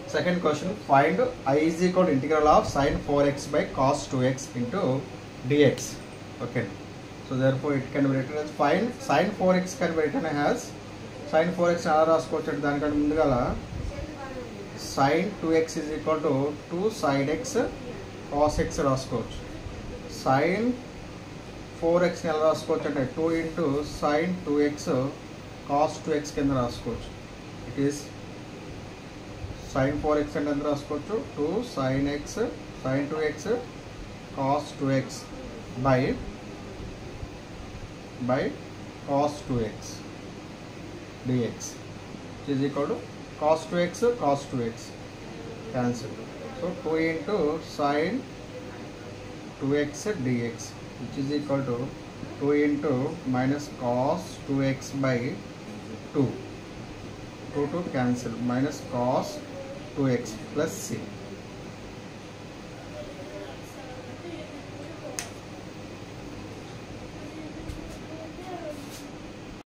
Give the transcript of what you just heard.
Second question, find I is equal to integral of sin 4x by cos 2x into dx. Okay, so therefore it can be written as find sin 4x can be written as sin 4x ఎలా రాసుకోవచ్చు అంటే దానికంటే ముందుగా sin 2x is equal to 2 sin x cos x రాసుకోవచ్చు. sin 4x ఎలా రాసుకోవచ్చు అంటే 2 into sin 2x cos 2x కింద రాసుకోవచ్చు. ఇట్ ఈస్ sin 4x అంటే ఎంత రాసుకోవచ్చు 2 sin x sin 2x cos 2x by cos 2x dx which is equal to cos 2x cancel. So 2 into sin 2x dx which is equal to 2 into minus cos 2x by 2 cancel minus cos 2x plus c.